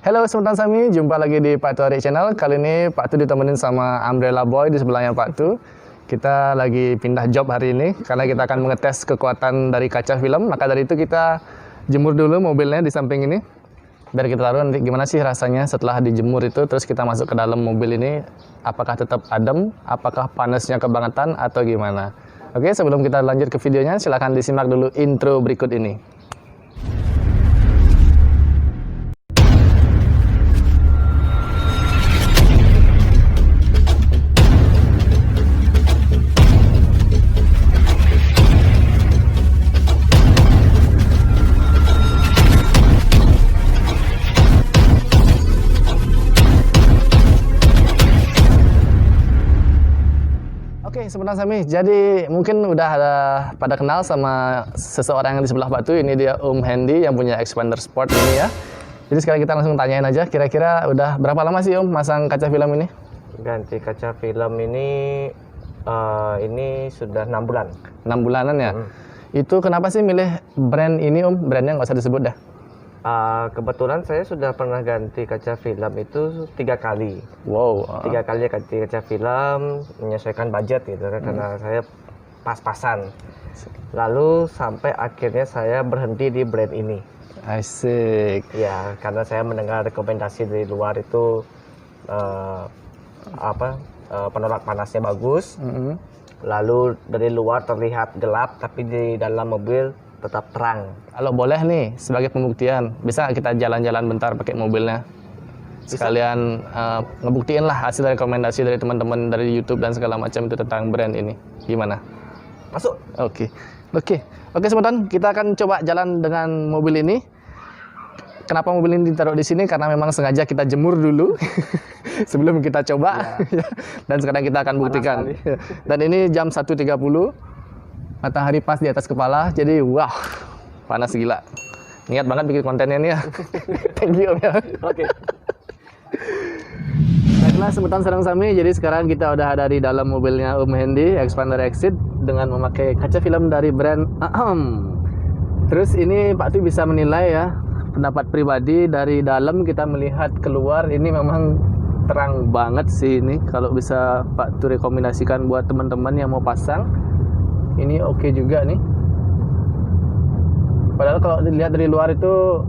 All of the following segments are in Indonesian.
Halo Sultan Sami, jumpa lagi di Pak Tu Arik Channel. Kali ini Pak Tu ditemenin sama Umbrella Boy di sebelahnya Pak Tu. Kita lagi pindah job hari ini karena kita akan mengetes kekuatan dari kaca film. Maka dari itu kita jemur dulu mobilnya di samping ini. Biar kita tahu nanti gimana sih rasanya setelah dijemur itu. Terus kita masuk ke dalam mobil ini. Apakah tetap adem, apakah panasnya kebangetan atau gimana. Oke, sebelum kita lanjut ke videonya, silahkan disimak dulu intro berikut ini. Oke, sebentar Sami. Jadi mungkin udah ada pada kenal sama seseorang yang di sebelah Pak Tu. Ini dia Om Hendy yang punya Expander Sport ini ya. Jadi sekarang kita langsung tanyain aja. Kira-kira udah berapa lama sih Om masang kaca film ini? Ganti kaca film ini sudah 6 bulan. 6 bulanan ya. Itu kenapa sih milih brand ini Om? Brandnya nggak usah disebut dah. Kebetulan saya sudah pernah ganti kaca film itu 3 kali. Wow. 3 kali ganti kaca film, menyesuaikan budget gitu kan, karena saya pas-pasan. Lalu sampai akhirnya saya berhenti di brand ini. Asik. Ya, karena saya mendengar rekomendasi dari luar itu penolak panasnya bagus. Lalu dari luar terlihat gelap, tapi di dalam mobil tetap terang. Kalau boleh nih, sebagai pembuktian, bisa nggak kita jalan-jalan bentar pakai mobilnya? Sekalian ngebuktiin lah hasil rekomendasi dari teman-teman dari YouTube dan segala macam itu tentang brand ini. Gimana? Masuk. Oke, sebentar kita akan coba jalan dengan mobil ini. Kenapa mobil ini ditaruh di sini? Karena memang sengaja kita jemur dulu sebelum kita coba. Ya. Dan sekarang kita akan buktikan. Dan ini jam 1.30. Matahari pas di atas kepala, jadi wah, panas gila. Niat banget bikin kontennya nih ya. Thank you Om ya. Oke. Baiklah, sebutan Sarang Sami. Jadi sekarang kita udah ada di dalam mobilnya Om Hendy, Expander Exit, dengan memakai kaca film dari brand Terus ini Pak Tu bisa menilai ya, pendapat pribadi dari dalam kita melihat keluar, ini memang terang banget sih ini. Kalau bisa Pak Tu rekomendasikan buat teman-teman yang mau pasang, ini oke juga nih. Padahal kalau dilihat dari luar itu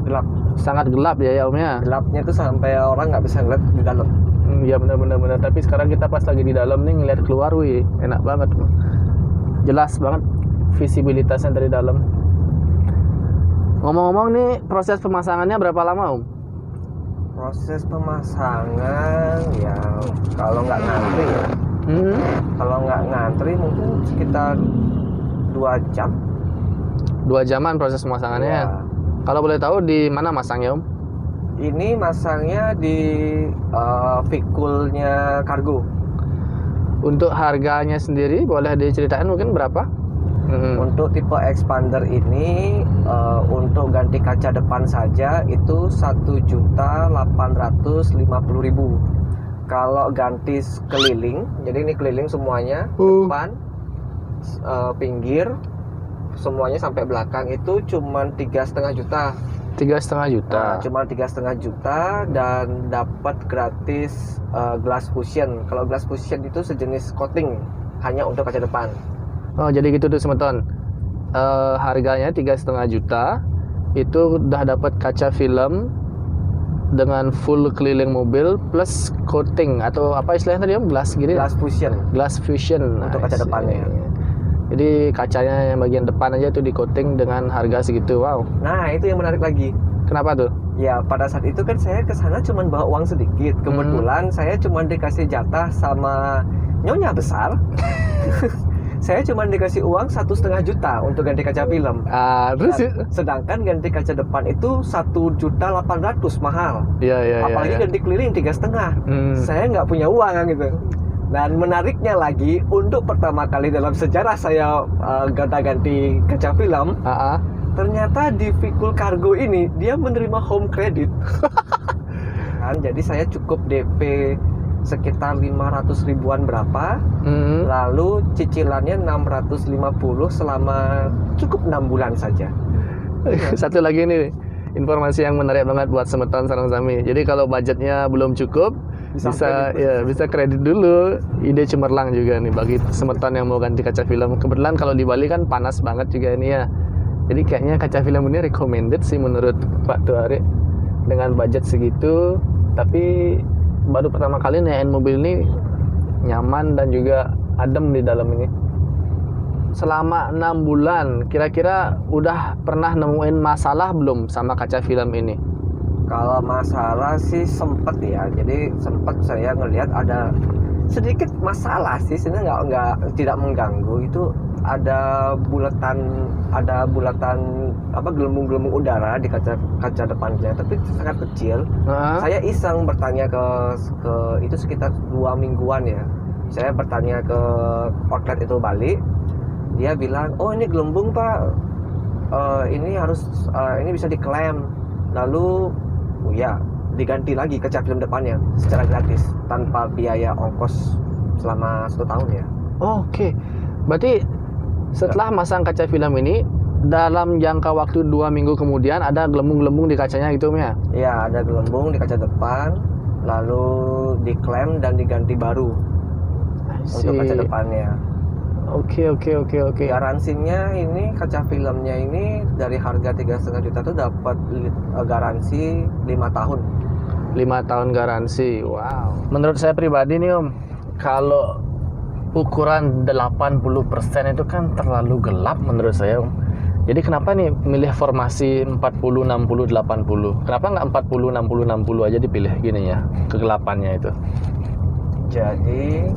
Gelap. Sangat gelap ya Om ya. Gelapnya tuh sampai orang nggak bisa ngeliat di dalam. Iya benar. Tapi sekarang kita pas lagi di dalam nih ngeliat keluar, wih enak banget. Jelas banget visibilitasnya dari dalam. Ngomong-ngomong nih, proses pemasangannya berapa lama Om? Proses pemasangan ya kalau nggak ngantri ya. Kalau nggak ngantri mungkin sekitar 2 jam. 2 jaman proses pemasangannya. Ya. Kalau boleh tahu di mana masangnya Om? Ini masangnya di Fikulnya Kargo. Untuk harganya sendiri boleh diceritain mungkin berapa? Untuk tipe Expander ini untuk ganti kaca depan saja itu 1.850.000. Kalau ganti keliling, jadi ini keliling semuanya, depan, pinggir, semuanya sampai belakang itu cuma 3,5 juta. 3,5 juta. Cuma 3,5 juta dan dapat gratis glass cushion. Kalau glass cushion itu sejenis coating hanya untuk kaca depan. Oh jadi gitu tuh semeton. Harganya 3,5 juta, itu udah dapat kaca film dengan full keliling mobil plus coating atau apa istilahnya tadi Om? Glass gitu ya? Glass fusion untuk kaca depannya. Jadi kacanya yang bagian depan aja tuh di coating dengan harga segitu. Wow. Nah itu yang menarik lagi. Kenapa tuh? Ya pada saat itu kan saya kesana cuma bawa uang sedikit. Kebetulan saya cuma dikasih jatah sama nyonya besar. Saya cuma dikasih uang 1,5 juta untuk ganti kaca film. Terus sedangkan ganti kaca depan itu 1.800.000 mahal. Iya. Apalagi ganti keliling 3,5. Saya nggak punya uang gitu. Dan menariknya lagi, untuk pertama kali dalam sejarah saya gonta-ganti kaca film, ternyata di Fikul Kargo ini dia menerima home credit. Jadi saya cukup DP sekitar 500 ribuan berapa, lalu cicilannya 650 selama cukup 6 bulan saja. Satu lagi nih, informasi yang menarik banget buat Semeton Sarang Sami. Jadi kalau budgetnya belum cukup, bisa kredit dulu. Ide cemerlang juga nih bagi Semeton yang mau ganti kaca film. Kebetulan kalau di Bali kan panas banget juga ini ya. Jadi kayaknya kaca film ini recommended sih menurut Pak Tuarik dengan budget segitu. Tapi baru pertama kali nyain mobil ini nyaman dan juga adem di dalam ini. Selama 6 bulan, kira-kira udah pernah nemuin masalah belum sama kaca film ini? Kalau masalah sih sempet ya, jadi sempet saya ngelihat ada sedikit masalah sih, sebenarnya nggak tidak mengganggu. Itu ada bulatan gelembung-gelembung udara di kaca depannya, tapi sangat kecil. Saya iseng bertanya ke itu sekitar 2 mingguan ya. Saya bertanya ke outlet itu Bali. Dia bilang, oh ini gelembung pak, ini bisa diklaim, lalu diganti lagi kaca film depannya secara gratis tanpa biaya ongkos selama 1 tahun ya. Oke. Berarti setelah masang kaca film ini dalam jangka waktu 2 minggu kemudian ada gelembung-gelembung di kacanya gitu ya? Iya, ada gelembung di kaca depan, lalu diklaim dan diganti baru untuk kaca depannya. Oke. Garansinya ini kaca filmnya ini dari harga 3,5 juta tuh dapat garansi 5 tahun. 5 tahun garansi. Wow. Menurut saya pribadi nih Om, kalau ukuran 80% itu kan terlalu gelap menurut saya Om. Jadi kenapa nih milih formasi 40 60 80? Kenapa nggak 40 60 60 aja dipilih gini ya, kegelapannya itu? Jadi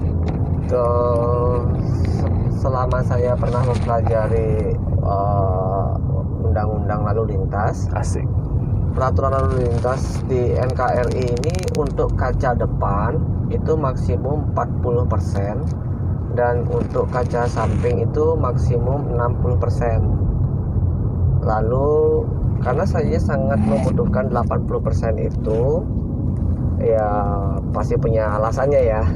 selama saya pernah mempelajari undang-undang lalu lintas, peraturan lalu lintas di NKRI ini untuk kaca depan itu maksimum 40% dan untuk kaca samping itu maksimum 60%. Lalu karena saya sangat membutuhkan 80% itu, ya pasti punya alasannya ya.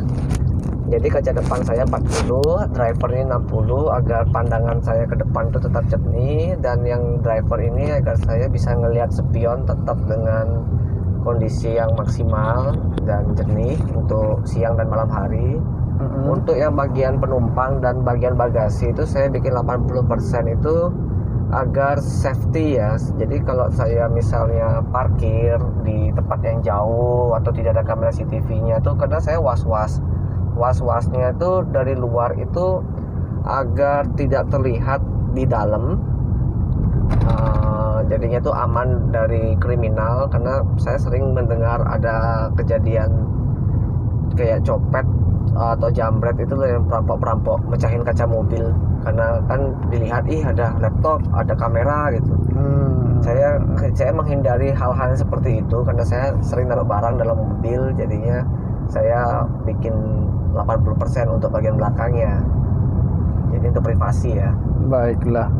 Jadi kaca depan saya 40, drivernya 60 agar pandangan saya ke depan itu tetap jernih, dan yang driver ini agar saya bisa ngelihat spion tetap dengan kondisi yang maksimal dan jernih untuk siang dan malam hari. Untuk yang bagian penumpang dan bagian bagasi itu saya bikin 80% itu agar safety ya. Jadi kalau saya misalnya parkir di tempat yang jauh atau tidak ada kamera CCTV-nya tuh, karena saya was-wasnya itu dari luar itu agar tidak terlihat di dalam, jadinya tuh aman dari kriminal. Karena saya sering mendengar ada kejadian kayak copet atau jambret itu loh, yang perampok mecahin kaca mobil karena kan dilihat ada laptop, ada kamera gitu. Saya menghindari hal-hal seperti itu karena saya sering naruh barang dalam mobil, jadinya saya bikin 80% untuk bagian belakangnya, jadi untuk privasi ya. Baiklah.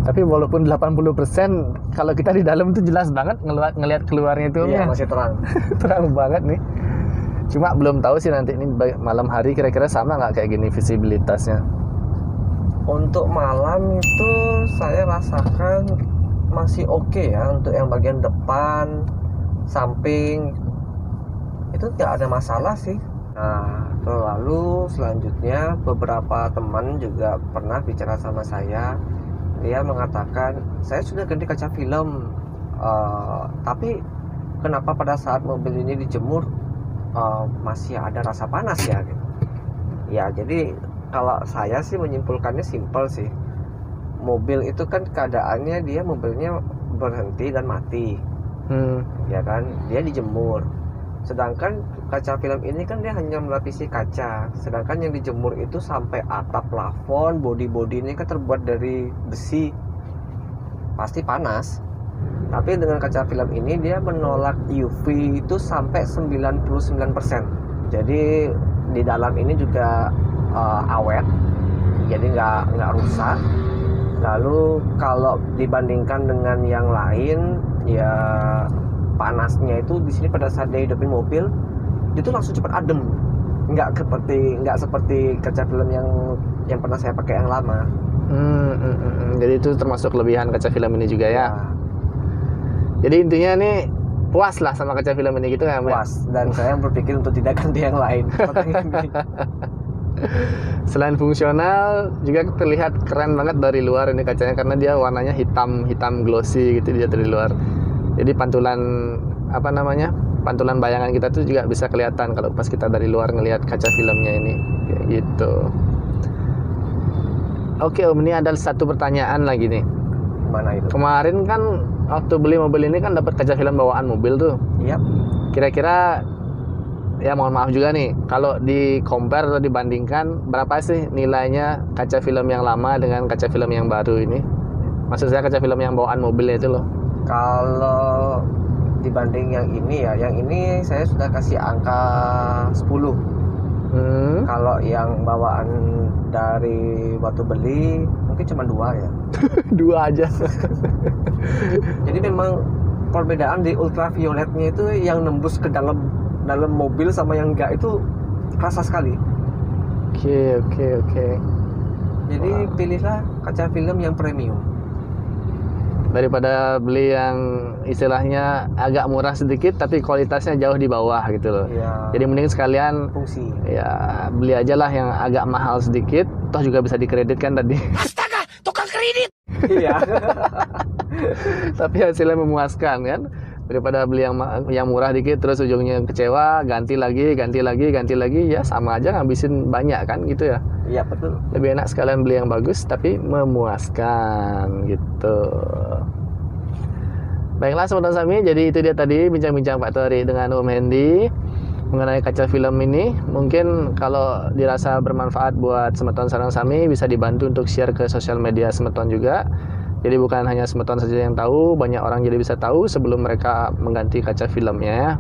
Tapi walaupun 80%, kalau kita di dalam tuh jelas banget ngelihat keluarnya itu. Iya, masih terang. Terang banget nih. Cuma belum tahu sih nanti ini malam hari kira-kira sama nggak kayak gini visibilitasnya. Untuk malam itu saya rasakan masih oke ya, untuk yang bagian depan, samping itu tidak ada masalah sih. Nah, lalu selanjutnya beberapa teman juga pernah bicara sama saya. Dia mengatakan, saya sudah ganti kaca film, tapi kenapa pada saat mobil ini dijemur masih ada rasa panas ya? Gitu. Ya, jadi kalau saya sih menyimpulkannya simpel sih. Mobil itu kan keadaannya mobilnya berhenti dan mati, ya kan? Dia dijemur. Sedangkan kaca film ini kan dia hanya melapisi kaca, sedangkan yang dijemur itu sampai atap plafon, bodi ini kan terbuat dari besi, pasti panas. Tapi dengan kaca film ini dia menolak UV itu sampai 99%. Jadi di dalam ini juga awet, jadi nggak rusak. Lalu kalau dibandingkan dengan yang lain, ya panasnya itu di sini pada saat dia hidupin mobil itu langsung cepat adem, nggak seperti kaca film yang pernah saya pakai yang lama. Jadi itu termasuk kelebihan kaca film ini juga ya. Jadi intinya nih puas lah sama kaca film ini gitu kan? Puas, dan saya berpikir untuk tidak ganti yang lain. Selain fungsional juga terlihat keren banget dari luar ini kacanya karena dia warnanya hitam glossy gitu dia dari luar. Jadi pantulan pantulan bayangan kita tuh juga bisa kelihatan kalau pas kita dari luar ngelihat kaca filmnya ini kayak gitu. Oke Om, ini ada satu pertanyaan lagi nih. Mana itu? Kemarin kan waktu beli mobil ini kan dapat kaca film bawaan mobil tuh. Iya. Kira-kira ya mohon maaf juga nih, kalau di compare atau dibandingkan berapa sih nilainya kaca film yang lama dengan kaca film yang baru ini? Maksud saya kaca film yang bawaan mobilnya itu loh. Kalau dibanding yang ini ya, yang ini saya sudah kasih angka 10. Kalau yang bawaan dari waktu beli mungkin cuma 2 ya. 2 aja. Jadi memang perbedaan di ultravioletnya itu yang nembus ke dalam mobil sama yang enggak itu kerasa sekali. Oke. Jadi pilihlah kaca film yang premium daripada beli yang istilahnya agak murah sedikit tapi kualitasnya jauh di bawah gitu loh. Ya, jadi mending sekalian fungsi. Ya beli aja lah yang agak mahal sedikit, toh juga bisa dikredit kan tadi. Astaga, tukang kredit. Iya. Tapi hasilnya memuaskan kan, daripada beli yang murah dikit terus ujungnya kecewa, ganti lagi ya sama aja ngabisin banyak kan gitu ya. Iya betul. Lebih enak sekalian beli yang bagus tapi memuaskan gitu. Baiklah Sobat Sami, jadi itu dia tadi bincang-bincang Pak Tori dengan Om Hendy mengenai kaca film ini. Mungkin kalau dirasa bermanfaat buat Semeton Sarang Sami bisa dibantu untuk share ke sosial media Semeton juga. Jadi bukan hanya Semeton saja yang tahu, banyak orang jadi bisa tahu sebelum mereka mengganti kaca filmnya ya.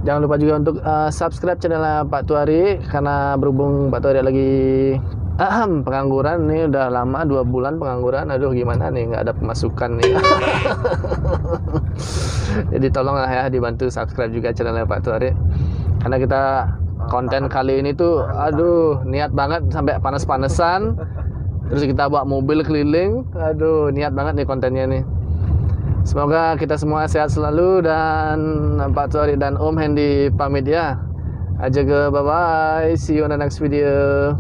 Jangan lupa juga untuk subscribe channelnya Pak Tuari, karena berhubung Pak Tuari lagi pengangguran nih, udah lama 2 bulan pengangguran. Aduh gimana nih, nggak ada pemasukan nih. Jadi tolonglah ya dibantu subscribe juga channelnya Pak Tuari, karena kita konten kali ini tuh aduh niat banget sampai panas-panesan. Terus kita bawa mobil keliling, aduh niat banget nih kontennya nih. Semoga kita semua sehat selalu, dan Pak Tuari dan Om Hendy pamit ya. Aja ke bye bye, see you on the next video.